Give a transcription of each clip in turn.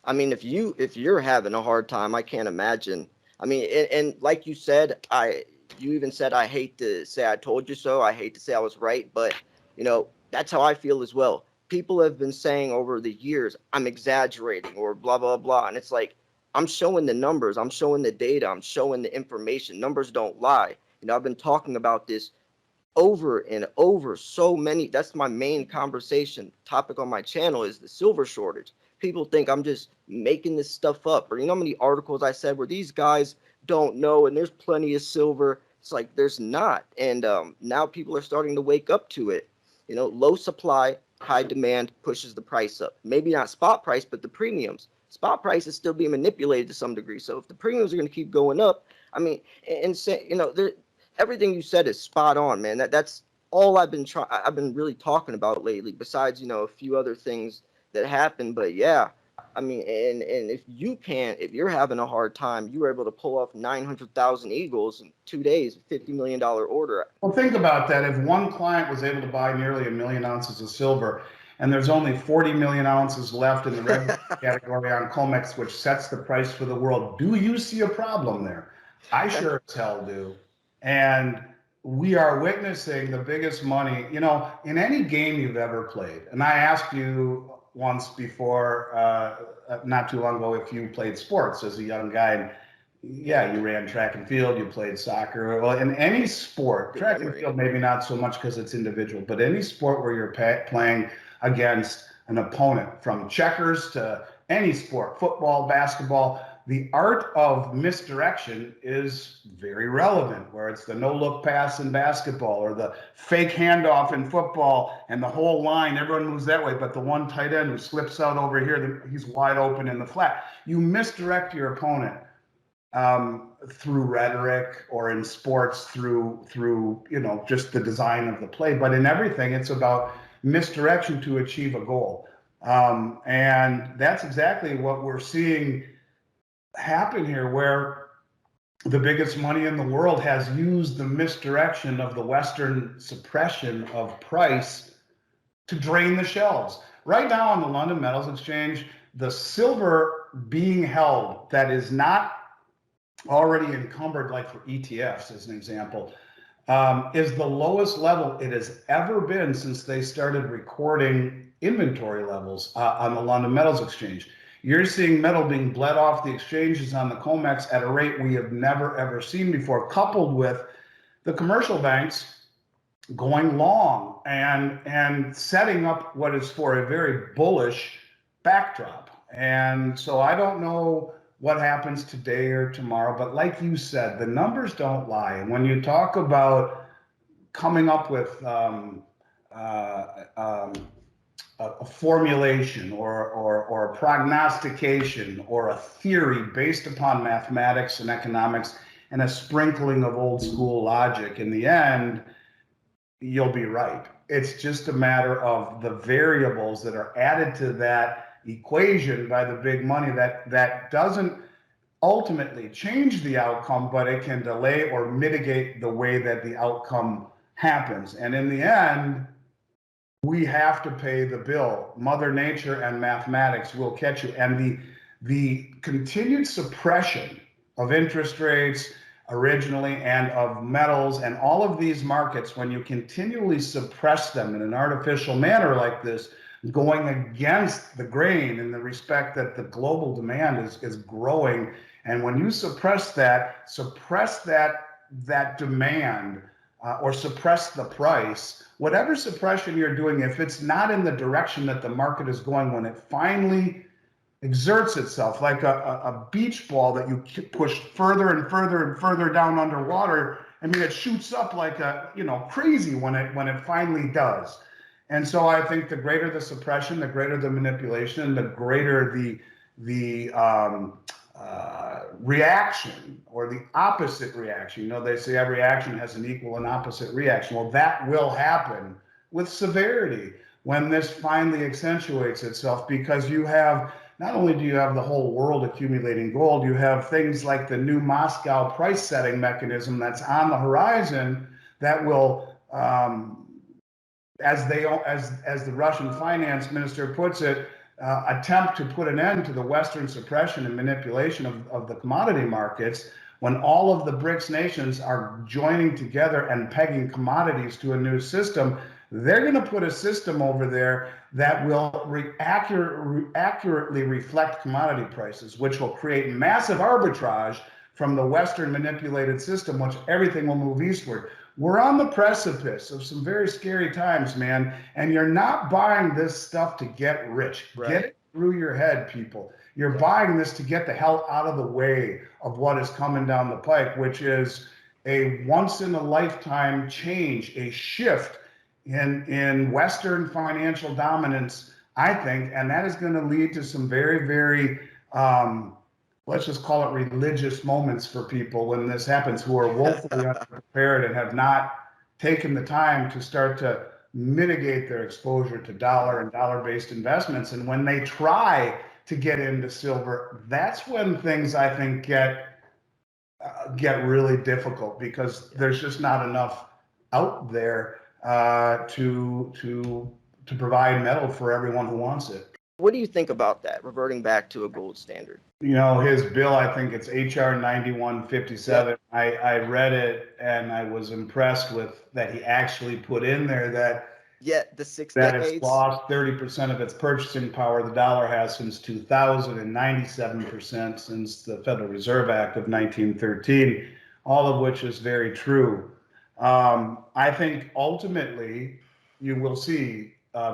I mean, if you're having a hard time, I can't imagine. I mean, and like you said, you even said I hate to say I told you so. I hate to say I was right, but that's how I feel as well. People have been saying over the years I'm exaggerating or blah blah blah, and it's like I'm showing the numbers, I'm showing the data, I'm showing the information. Numbers don't lie. I've been talking about this over and over so many. That's my main conversation topic on my channel is the silver shortage. People think I'm just making this stuff up, or how many articles I said where these guys don't know and there's plenty of silver. It's like there's not. And now people are starting to wake up to it. Low supply, high demand pushes the price up. Maybe not spot price, but the premiums. Spot price is still being manipulated to some degree. So if the premiums are going to keep going up, I mean, and say, everything you said is spot on, man. That's all I've been really talking about lately, besides, a few other things that happened. But yeah, I mean, and if you're having a hard time, you were able to pull off 900,000 Eagles in 2 days, $50 million order. Well, think about that. If one client was able to buy nearly 1,000,000 ounces of silver, and there's only 40 million ounces left in the red category on COMEX, which sets the price for the world, do you see a problem there? I sure as hell do. And we are witnessing the biggest money, in any game you've ever played. And I asked you once before, not too long ago, if you played sports as a young guy. And yeah, you ran track and field, you played soccer. Well, in any sport, track and field maybe not so much because it's individual, but any sport where you're playing against an opponent, from checkers to any sport, football, basketball, the art of misdirection is very relevant, where it's the no-look pass in basketball or the fake handoff in football and the whole line, everyone moves that way, but the one tight end who slips out over here, he's wide open in the flat. You misdirect your opponent through rhetoric, or in sports through just the design of the play. But in everything, it's about misdirection to achieve a goal. And that's exactly what we're seeing happen here, where the biggest money in the world has used the misdirection of the Western suppression of price to drain the shelves. Right now on the London Metals Exchange, the silver being held that is not already encumbered, like for ETFs as an example, is the lowest level it has ever been since they started recording inventory levels on the London Metals Exchange. You're seeing metal being bled off the exchanges on the COMEX at a rate we have never, ever seen before, coupled with the commercial banks going long and setting up what is for a very bullish backdrop. And so I don't know what happens today or tomorrow, but like you said, the numbers don't lie. And when you talk about coming up with a formulation or a prognostication or a theory based upon mathematics and economics and a sprinkling of old school logic, in the end, you'll be right. It's just a matter of the variables that are added to that equation by the big money that doesn't ultimately change the outcome, but it can delay or mitigate the way that the outcome happens. And in the end, we have to pay the bill. Mother Nature and mathematics will catch you. And the continued suppression of interest rates originally and of metals and all of these markets, when you continually suppress them in an artificial manner like this, going against the grain in the respect that the global demand is growing. And when you suppress that demand or suppress the price, whatever suppression you're doing, if it's not in the direction that the market is going, when it finally exerts itself like a beach ball that you push further and further and further down underwater, I mean, it shoots up like crazy when it finally does. And so I think the greater the suppression, the greater the manipulation, the greater the reaction, or the opposite reaction. They say every action has an equal and opposite reaction. Well, that will happen with severity when this finally accentuates itself, because you have, not only do you have the whole world accumulating gold, you have things like the new Moscow price setting mechanism that's on the horizon that will, as the Russian finance minister puts it, attempt to put an end to the Western suppression and manipulation of the commodity markets, when all of the BRICS nations are joining together and pegging commodities to a new system, they're going to put a system over there that will accurately reflect commodity prices, which will create massive arbitrage from the Western manipulated system, which everything will move eastward. We're on the precipice of some very scary times, man, and you're not buying this stuff to get rich. Right. Get it through your head, people. You're buying this to get the hell out of the way of what is coming down the pike, which is a once-in-a-lifetime change, a shift in Western financial dominance, I think, and that is going to lead to some very, very, let's just call it religious moments for people when this happens, who are woefully unprepared and have not taken the time to start to mitigate their exposure to dollar and dollar-based investments. And when they try to get into silver, that's when things, I think, get really difficult, because there's just not enough out there to provide metal for everyone who wants it. What do you think about that, reverting back to a gold standard? You know, his bill, I think it's HR 9157. Yep. I read it and I was impressed with that he actually put in there that the 6 decades. It's lost 30% of its purchasing power the dollar has since 2000, and 97% since the Federal Reserve Act of 1913, all of which is very true. I think ultimately you will see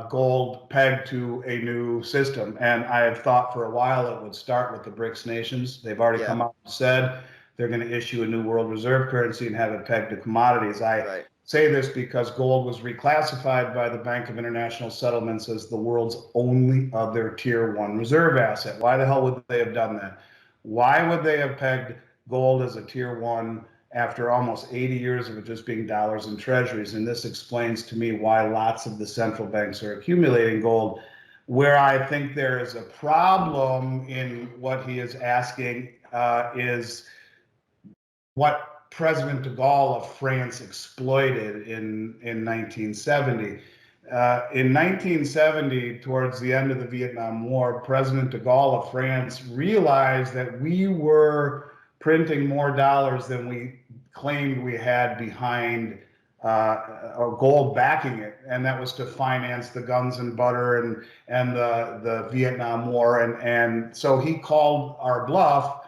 gold pegged to a new system. And I have thought for a while it would start with the BRICS nations. They've already come out and said they're going to issue a new world reserve currency and have it pegged to commodities. I say this because gold was reclassified by the Bank of International Settlements as the world's only other tier 1 reserve asset. Why the hell would they have done that? Why would they have pegged gold as a tier 1 after almost 80 years of it just being dollars and treasuries? And this explains to me why lots of the central banks are accumulating gold. Where I think there is a problem in what he is asking is what President de Gaulle of France exploited in 1970. In 1970, towards the end of the Vietnam War, President de Gaulle of France realized that we were printing more dollars than we claimed we had behind or gold backing it, and that was to finance the guns and butter and the Vietnam War, and so he called our bluff.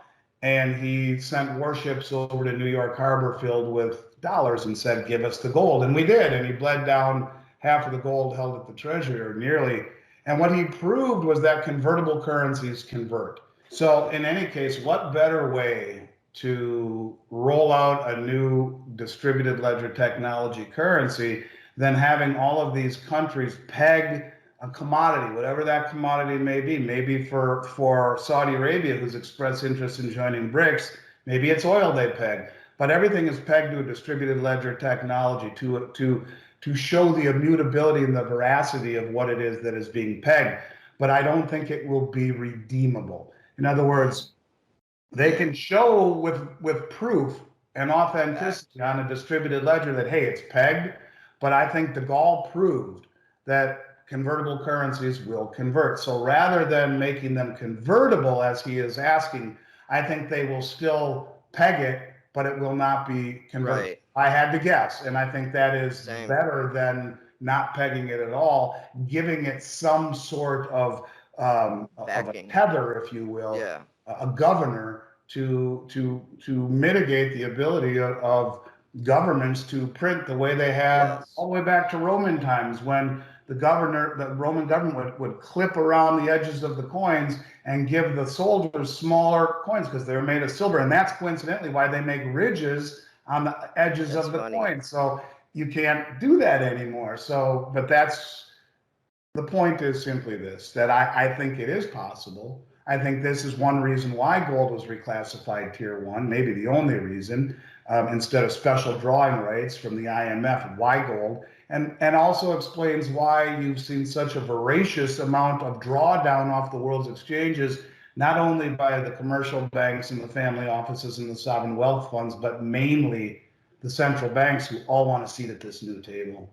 And he sent warships over to New York Harbor filled with dollars and said, give us the gold. And we did. And he bled down half of the gold held at the Treasury, or nearly. And what he proved was that convertible currencies convert. So in any case, what better way to roll out a new distributed ledger technology currency than having all of these countries peg a commodity, whatever that commodity may be. Maybe for Saudi Arabia, who's expressed interest in joining BRICS, maybe it's oil they peg. But everything is pegged to a distributed ledger technology to show the immutability and the veracity of what it is that is being pegged. But I don't think it will be redeemable. In other words, they can show with proof and authenticity on a distributed ledger that, hey, it's pegged. But I think de Gaulle proved that convertible currencies will convert. So rather than making them convertible, as he is asking, I think they will still peg it, but it will not be converted. Right. I had to guess, and I think that is better than not pegging it at all, giving it some sort of a tether, if you will, a governor to mitigate the ability of governments to print the way they have all the way back to Roman times, when the Roman government would clip around the edges of the coins and give the soldiers smaller coins because they were made of silver. And that's coincidentally why they make ridges on the edges of the coins. So you can't do that anymore. So, but the point is simply this, that I think it is possible. I think this is one reason why gold was reclassified tier 1, maybe the only reason, instead of special drawing rights from the IMF, why gold. And also explains why you've seen such a voracious amount of drawdown off the world's exchanges, not only by the commercial banks and the family offices and the sovereign wealth funds, but mainly the central banks, who all want a seat at this new table.